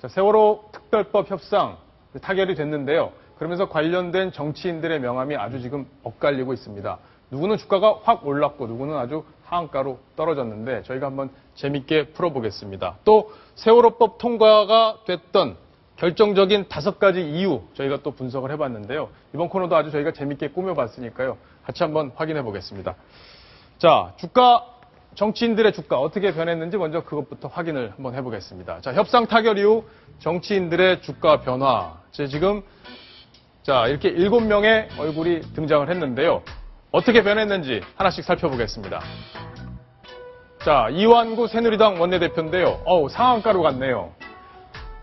자, 세월호 특별법 협상 타결이 됐는데요. 그러면서 관련된 정치인들의 명함이 아주 지금 엇갈리고 있습니다. 누구는 주가가 확 올랐고 누구는 아주 하한가로 떨어졌는데 저희가 한번 재밌게 풀어보겠습니다. 또 세월호법 통과가 됐던 결정적인 5가지 이유 저희가 또 분석을 해봤는데요. 이번 코너도 아주 저희가 재밌게 꾸며봤으니까요. 같이 한번 확인해 보겠습니다. 자, 정치인들의 주가 어떻게 변했는지 먼저 그것부터 확인을 한번 해보겠습니다. 자, 협상 타결 이후 정치인들의 주가 변화. 지금 이렇게 7명의 얼굴이 등장을 했는데요. 어떻게 변했는지 하나씩 살펴보겠습니다. 자, 이완구 새누리당 원내대표인데요. 상한가로 갔네요.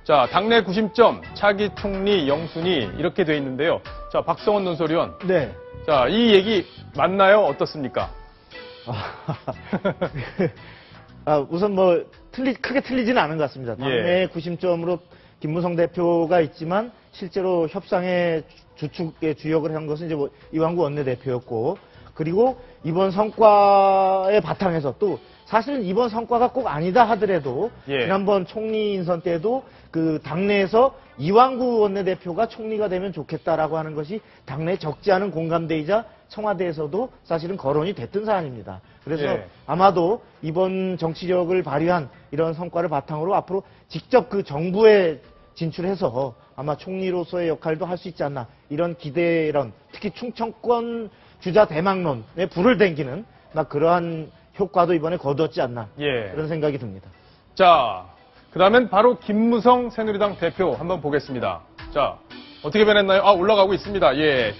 자, 당내 구심점, 차기 총리, 영순위 이렇게 돼 있는데요. 자, 박성원 논설위원. 네. 자, 이 얘기 맞나요? 어떻습니까? 우선 크게 틀리지는 않은 것 같습니다. 당내 구심점으로 김무성 대표가 있지만 실제로 협상의 주축의 주역을 한 것은 이제 이완구 원내대표였고, 그리고 이번 성과의 바탕에서 또 사실은 이번 성과가 꼭 아니다 하더라도 지난번 총리 인선 때도 그 당내에서 이완구 원내대표가 총리가 되면 좋겠다라고 하는 것이 당내에 적지 않은 공감대이자 청와대에서도 사실은 거론이 됐던 사안입니다. 그래서 아마도 이번 정치력을 발휘한 이런 성과를 바탕으로 앞으로 직접 그 정부에 진출해서 아마 총리로서의 역할도 할 수 있지 않나, 이런 기대론, 특히 충청권 주자 대망론에 불을 댕기는 그러한 효과도 이번에 거두었지 않나, 그런 생각이 듭니다. 자, 그다음엔 바로 김무성 새누리당 대표 한번 보겠습니다. 자, 어떻게 변했나요? 올라가고 있습니다.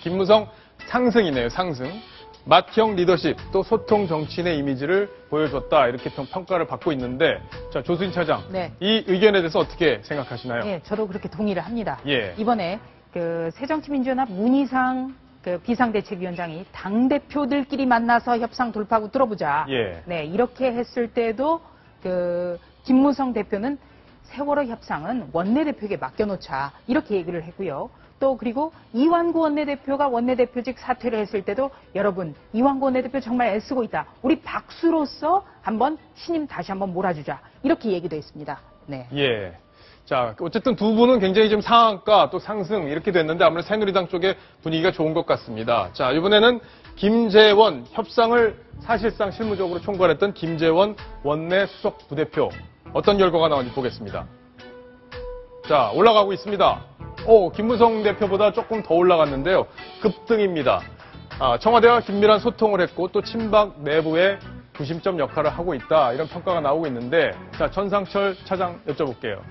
김무성 상승이네요, 상승. 맏형 리더십, 또 소통 정치인의 이미지를 보여줬다, 이렇게 평가를 받고 있는데, 자, 조수진 차장. 이 의견에 대해서 어떻게 생각하시나요? 저도 그렇게 동의를 합니다. 이번에 새정치민주연합 문희상 비상대책위원장이 당대표들끼리 만나서 협상 돌파구 뚫어보자. 이렇게 했을 때도 김무성 대표는 세월호 협상은 원내대표에게 맡겨놓자, 이렇게 얘기를 했고요. 또 그리고 이완구 원내대표가 원내대표직 사퇴를 했을 때도 여러분, 이완구 원내대표 정말 애쓰고 있다, 우리 박수로서 한번 신임 다시 한번 몰아주자, 이렇게 얘기도 했습니다. 자, 어쨌든 두 분은 굉장히 좀 상한가 또 상승 이렇게 됐는데 아무래도 새누리당 쪽의 분위기가 좋은 것 같습니다. 자, 이번에는 김재원 협상을 사실상 실무적으로 총괄했던 김재원 원내 수석 부대표, 어떤 결과가 나오는지 보겠습니다. 자, 올라가고 있습니다. 김무성 대표보다 조금 더 올라갔는데요. 급등입니다. 청와대와 긴밀한 소통을 했고 또 친박 내부의 구심점 역할을 하고 있다, 이런 평가가 나오고 있는데, 자, 전상철 차장 여쭤볼게요.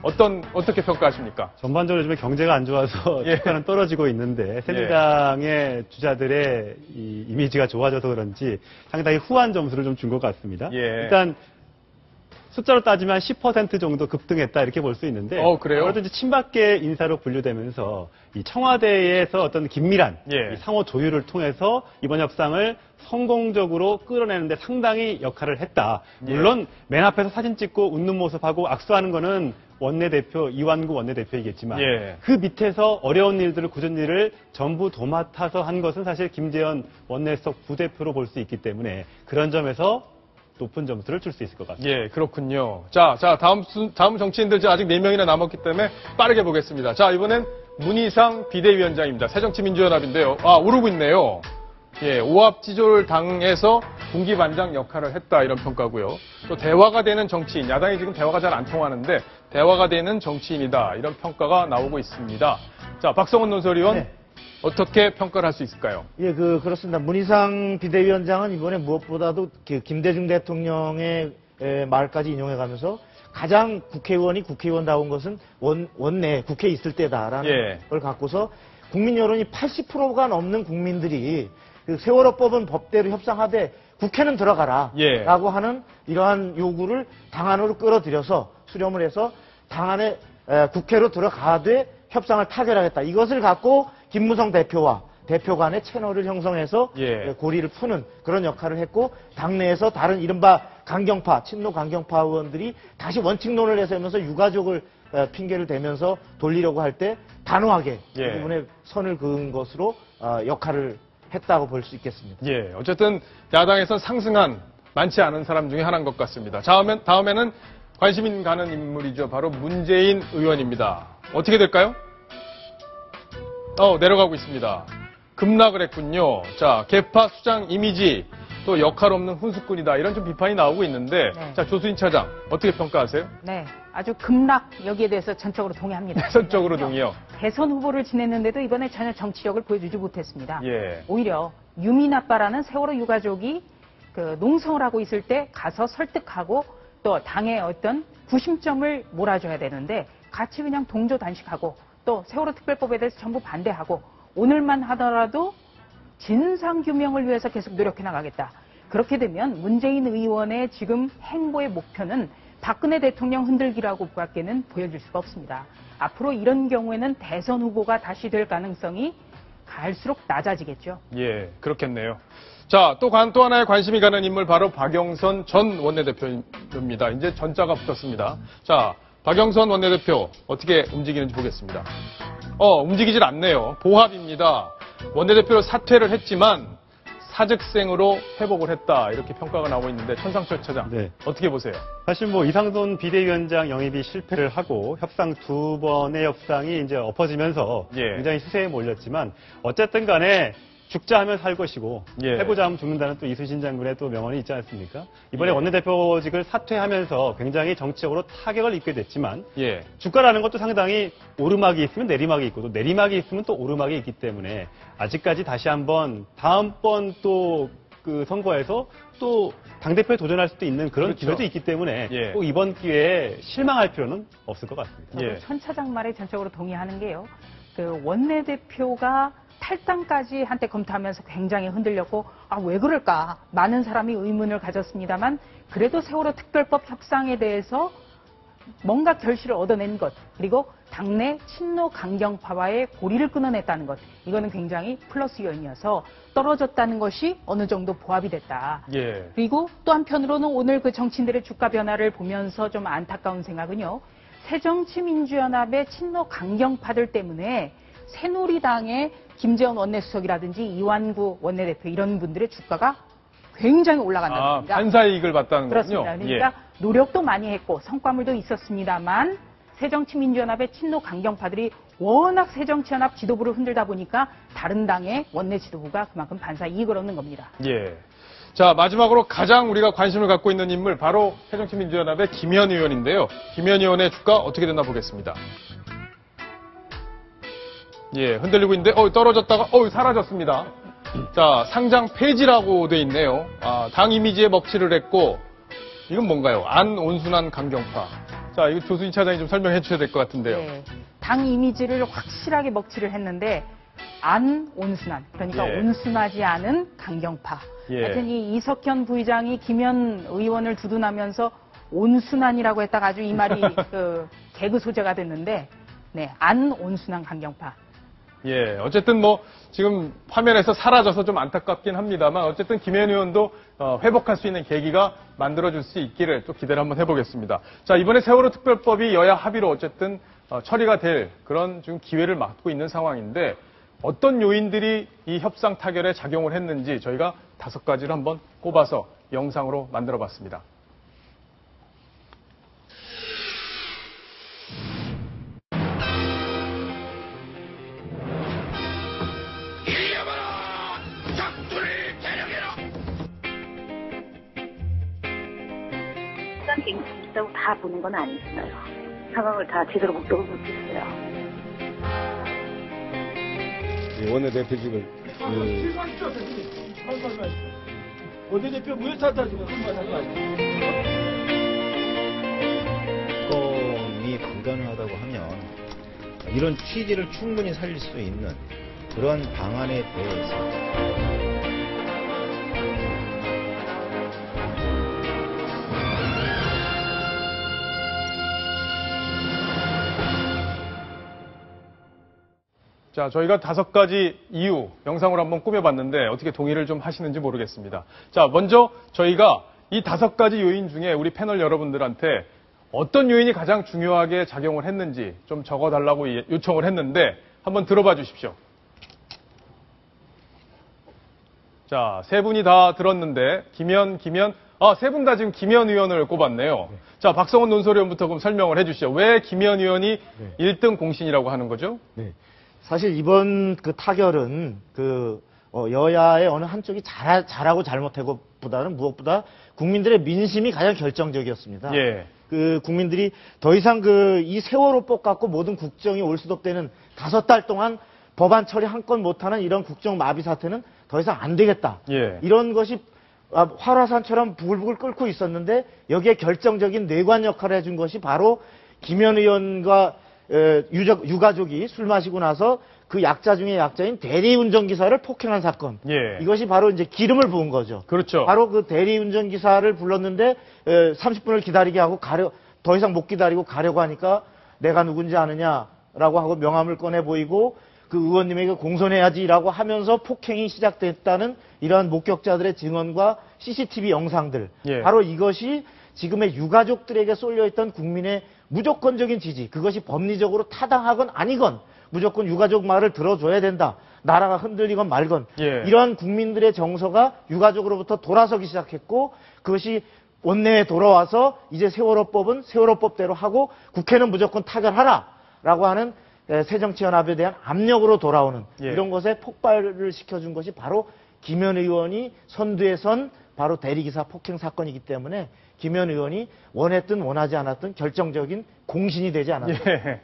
어떻게 평가하십니까? 전반적으로 요즘에 경제가 안 좋아서 주가는 떨어지고 있는데 새누리당의 주자들의 이 이미지가 좋아져서 그런지 상당히 후한 점수를 좀 준 것 같습니다. 일단 숫자로 따지면 10% 정도 급등했다, 이렇게 볼 수 있는데, 그래요? 아무래도 이제 친박계 인사로 분류되면서 이 청와대에서 어떤 긴밀한 이 상호 조율을 통해서 이번 협상을 성공적으로 끌어내는데 상당히 역할을 했다. 물론 맨 앞에서 사진 찍고 웃는 모습하고 악수하는 거는 원내대표, 이완구 원내대표이겠지만 그 밑에서 어려운 일들을, 굳은 일을 전부 도맡아서 한 것은 사실 김재원 원내수석 부대표로 볼 수 있기 때문에 그런 점에서 높은 점수를 줄 수 있을 것 같습니다. 그렇군요. 자, 다음 정치인들 아직 4명이나 남았기 때문에 빠르게 보겠습니다. 자, 이번엔 문희상 비대위원장입니다. 새정치민주연합인데요. 오르고 있네요. 오합지졸당에서 군기반장 역할을 했다, 이런 평가고요. 또 대화가 되는 정치인, 야당이 지금 대화가 잘 안 통하는데 대화가 되는 정치인이다, 이런 평가가 나오고 있습니다. 자, 박성원 논설위원. 어떻게 평가를 할 수 있을까요? 그렇습니다. 문희상 비대위원장은 이번에 무엇보다도 김대중 대통령의 말까지 인용해가면서 가장 국회의원이 국회의원다운 것은 원내 국회에 있을 때다라는 걸 갖고서 국민 여론이 80%가 넘는 국민들이 세월호법은 법대로 협상하되 국회는 들어가라 라고 하는 이러한 요구를 당 안으로 끌어들여서 수렴을 해서 당 안에 국회로 들어가되 협상을 타결하겠다. 이것을 갖고 김무성 대표와 대표 간의 채널을 형성해서 고리를 푸는 그런 역할을 했고, 당내에서 다른 이른바 강경파, 친노 강경파 의원들이 다시 원칙론을 내세우면서 유가족을 핑계를 대면서 돌리려고 할 때 단호하게 그 부분에 선을 그은 것으로 역할을 했다고 볼 수 있겠습니다. 어쨌든 야당에선 상승한 많지 않은 사람 중에 하나인 것 같습니다. 다음에는 관심 가는 인물이죠. 바로 문재인 의원입니다. 어떻게 될까요? 내려가고 있습니다. 급락을 했군요. 자, 개파 수장 이미지, 또 역할 없는 훈수꾼이다. 이런 좀 비판이 나오고 있는데, 네. 자, 조수인 차장, 어떻게 평가하세요? 네, 아주 급락 여기에 대해서 전적으로 동의합니다. 전적으로 동의요. 대선 후보를 지냈는데도 이번에 전혀 정치력을 보여주지 못했습니다. 예. 오히려 유민 아빠라는 세월호 유가족이 그 농성을 하고 있을 때 가서 설득하고 또 당의 어떤 구심점을 몰아줘야 되는데 같이 그냥 동조 단식하고 또 세월호 특별법에 대해서 전부 반대하고 오늘만 하더라도 진상규명을 위해서 계속 노력해 나가겠다. 그렇게 되면 문재인 의원의 지금 행보의 목표는 박근혜 대통령 흔들기라고 밖에는 보여줄 수가 없습니다. 앞으로 이런 경우에는 대선 후보가 다시 될 가능성이 갈수록 낮아지겠죠. 예, 그렇겠네요. 자, 또 하나의 관심이 가는 인물 바로 박영선 전 원내대표입니다. 이제 전자가 붙었습니다. 자, 박영선 원내대표 어떻게 움직이는지 보겠습니다. 움직이질 않네요. 보합입니다. 원내대표로 사퇴를 했지만 사직생으로 회복을 했다. 이렇게 평가가 나오고 있는데 천상철 차장 네. 어떻게 보세요? 사실 이상돈 비대위원장 영입이 실패를 하고 협상 두 번의 협상이 이제 엎어지면서 예. 굉장히 수세에 몰렸지만 어쨌든 간에 죽자 하면 살 것이고 예. 해보자 하면 죽는다는 또 이순신 장군의 또 명언이 있지 않습니까? 이번에 예. 원내대표직을 사퇴하면서 굉장히 정치적으로 타격을 입게 됐지만 예. 주가라는 것도 상당히 오르막이 있으면 내리막이 있고 또 내리막이 있으면 또 오르막이 있기 때문에 아직까지 다시 한번 다음번 또 그 선거에서 또 당대표에 도전할 수도 있는 그런 그렇죠. 기회도 있기 때문에 예. 꼭 이번 기회에 실망할 필요는 없을 것 같습니다. 저도 예. 천 차장 말에 전적으로 동의하는 게요. 그 원내대표가 탈당까지 한때 검토하면서 굉장히 흔들렸고 왜 그럴까 많은 사람이 의문을 가졌습니다만 그래도 세월호 특별법 협상에 대해서 뭔가 결실을 얻어낸 것 그리고 당내 친노 강경파와의 고리를 끊어냈다는 것 이거는 굉장히 플러스 요인이어서 떨어졌다는 것이 어느 정도 보합이 됐다. 예. 그리고 또 한편으로는 오늘 그 정치인들의 주가 변화를 보면서 좀 안타까운 생각은요. 새정치민주연합의 친노 강경파들 때문에 새누리당의 김재원 원내수석이라든지 이완구 원내대표 이런 분들의 주가가 굉장히 올라간다는 겁니다. 반사이익을 봤다는 그렇습니다. 거군요. 그러니까 노력도 많이 했고 성과물도 있었습니다만 새정치민주연합의 친노 강경파들이 워낙 새정치연합 지도부를 흔들다 보니까 다른 당의 원내 지도부가 그만큼 반사이익을 얻는 겁니다. 예. 자, 마지막으로 가장 우리가 관심을 갖고 있는 인물 바로 새정치민주연합의 김현 의원인데요. 김현 의원의 주가 어떻게 됐나 보겠습니다. 예, 흔들리고 있는데 떨어졌다가 사라졌습니다. 자, 상장 폐지라고 돼 있네요. 당 이미지에 먹칠을 했고 이건 뭔가요? 안 온순한 강경파. 자, 이거 조수인 차장이 좀 설명해 주셔야 될 것 같은데요. 네, 당 이미지를 확실하게 먹칠을 했는데 안 온순한 그러니까 예. 온순하지 않은 강경파. 예. 하여튼 이 이석현 부의장이 김현 의원을 두둔하면서 온순한이라고 했다가 아주 이 말이 그 개그 소재가 됐는데 네, 안 온순한 강경파. 예, 어쨌든 지금 화면에서 사라져서 좀 안타깝긴 합니다만 어쨌든 김현 의원도 회복할 수 있는 계기가 만들어줄 수 있기를 또 기대를 한번 해보겠습니다. 자, 이번에 세월호 특별법이 여야 합의로 어쨌든 처리가 될 그런 지금 기회를 맞고 있는 상황인데 어떤 요인들이 이 협상 타결에 작용을 했는지 저희가 5가지를 한번 꼽아서 영상으로 만들어봤습니다. 갱신이 있다고 다 보는 건 아니잖아요. 상황을 다 제대로 목격을 못했어요. 원내대표직을 원내대표 무효타다 지금 이 불가능하다고 하면 이런 취지를 충분히 살릴 수 있는 그런 방안에 대해서 자, 저희가 5가지 이유 영상으로 한번 꾸며봤는데 어떻게 동의를 좀 하시는지 모르겠습니다. 자, 먼저 저희가 이 5가지 요인 중에 우리 패널 여러분들한테 어떤 요인이 가장 중요하게 작용을 했는지 좀 적어달라고 요청을 했는데 한번 들어봐 주십시오. 자, 3분이 다 들었는데 김현 세 분 다 지금 김현 의원을 꼽았네요. 네. 자, 박성원 논설위원부터 그럼 설명을 해주시죠. 왜 김현 의원이 1등 공신이라고 하는 거죠? 네. 사실 이번 그 타결은 여야의 어느 한쪽이 잘하고 잘못하고 보다는 무엇보다 국민들의 민심이 가장 결정적이었습니다. 예. 국민들이 더 이상 이 세월호법 갖고 모든 국정이 올수독되는 5달 동안 법안 처리 한 건 못하는 이런 국정 마비 사태는 더 이상 안 되겠다. 예. 이런 것이 활화산처럼 부글부글 끓고 있었는데 여기에 결정적인 뇌관 역할을 해준 것이 바로 김현 의원과 유가족이 술 마시고 나서 그 약자 중에 약자인 대리운전기사를 폭행한 사건. 예. 이것이 바로 이제 기름을 부은 거죠. 그렇죠. 바로 그 대리운전기사를 불렀는데 30분을 기다리게 하고 더 이상 못 기다리고 가려고 하니까 내가 누군지 아느냐라고 하고 명함을 꺼내 보이고 그 의원님에게 공손해야지라고 하면서 폭행이 시작됐다는 이러한 목격자들의 증언과 CCTV 영상들. 예. 바로 이것이 지금의 유가족들에게 쏠려있던 국민의 무조건적인 지지, 그것이 법리적으로 타당하건 아니건 무조건 유가족 말을 들어줘야 된다. 나라가 흔들리건 말건. 예. 이러한 국민들의 정서가 유가족으로부터 돌아서기 시작했고 그것이 원내에 돌아와서 이제 세월호법은 세월호법대로 하고 국회는 무조건 타결하라라고 하는 새정치연합에 대한 압력으로 돌아오는 이런 것에 폭발을 시켜준 것이 바로 김현 의원이 선두에 선 바로 대리기사 폭행 사건이기 때문에 김현 의원이 원했든 원하지 않았든 결정적인 공신이 되지 않았나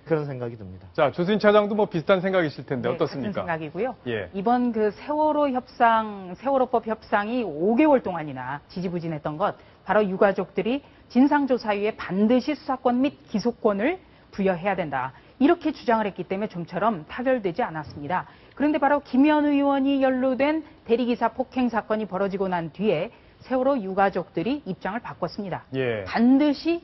그런 생각이 듭니다. 자, 조수진 차장도 뭐 비슷한 생각이실 텐데 어떻습니까? 같은 생각이고요. 예. 이번 그 세월호법 협상이 5개월 동안이나 지지부진했던 것 바로 유가족들이 진상조사위에 반드시 수사권 및 기소권을 부여해야 된다. 이렇게 주장을 했기 때문에 좀처럼 타결되지 않았습니다. 그런데 바로 김현 의원이 연루된 대리기사 폭행 사건이 벌어지고 난 뒤에 세월호 유가족들이 입장을 바꿨습니다. 예. 반드시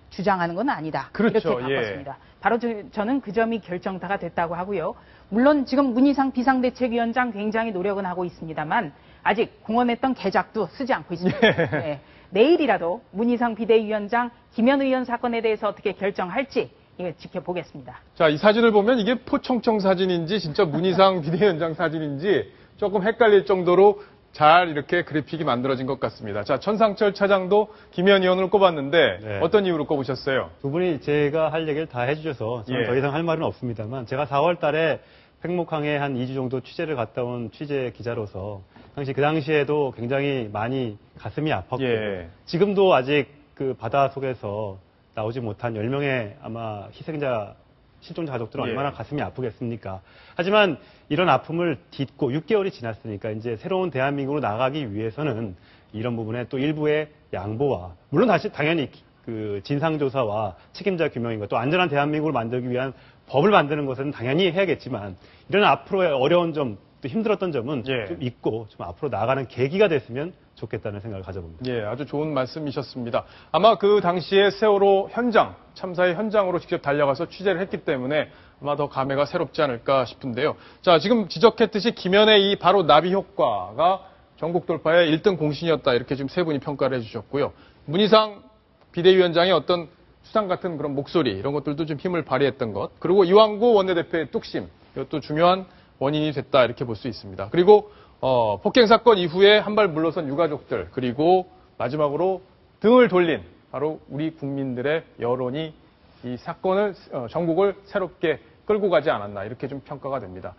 주장하는 건 아니다. 그렇죠. 이렇게 바꿨습니다. 바로 저는 그 점이 결정타가 됐다고 하고요. 물론 지금 문희상 비상대책위원장 굉장히 노력은 하고 있습니다만 아직 공언했던 개작도 쓰지 않고 있습니다. 네. 내일이라도 문희상 비대위원장 김현 의원 사건에 대해서 어떻게 결정할지 이거 지켜보겠습니다. 자, 이 사진을 보면 이게 포청청 사진인지 진짜 문희상 비대위원장 사진인지 조금 헷갈릴 정도로 잘 이렇게 그래픽이 만들어진 것 같습니다. 자, 천상철 차장도 김현 의원을 꼽았는데 어떤 이유로 꼽으셨어요? 두 분이 제가 할 얘기를 다 해주셔서 저는 더 이상 할 말은 없습니다만 제가 4월 달에 팽목항에 한 2주 정도 취재를 갔다 온 취재 기자로서 그 당시에도 굉장히 많이 가슴이 아팠고 지금도 아직 그 바다 속에서 나오지 못한 10명의 아마 희생자, 실종자 가족들은 얼마나 가슴이 아프겠습니까? 하지만 이런 아픔을 딛고 6개월이 지났으니까 이제 새로운 대한민국으로 나가기 위해서는 이런 부분에 또 일부의 양보와 물론 당연히 그 진상조사와 책임자 규명인과 또 안전한 대한민국을 만들기 위한 법을 만드는 것은 당연히 해야겠지만 이런 앞으로의 어려운 점, 또 힘들었던 점은 좀 잊고 좀 앞으로 나아가는 계기가 됐으면 좋겠다는 생각을 가져봅니다. 예, 아주 좋은 말씀이셨습니다. 아마 그 당시에 세월호 현장, 참사의 현장으로 직접 달려가서 취재를 했기 때문에 아마 더 감회가 새롭지 않을까 싶은데요. 자, 지금 지적했듯이 김현의 이 바로 나비 효과가 전국 돌파의 1등 공신이었다. 이렇게 지금 세 분이 평가를 해주셨고요. 문희상 비대위원장의 어떤 수상 같은 그런 목소리, 이런 것들도 좀 힘을 발휘했던 것. 그리고 이완구 원내대표의 뚝심, 이것도 중요한 원인이 됐다. 이렇게 볼 수 있습니다. 그리고 폭행 사건 이후에 한 발 물러선 유가족들, 그리고 마지막으로 등을 돌린 바로 우리 국민들의 여론이 이 사건을 전국을 새롭게 끌고 가지 않았나 이렇게 좀 평가가 됩니다.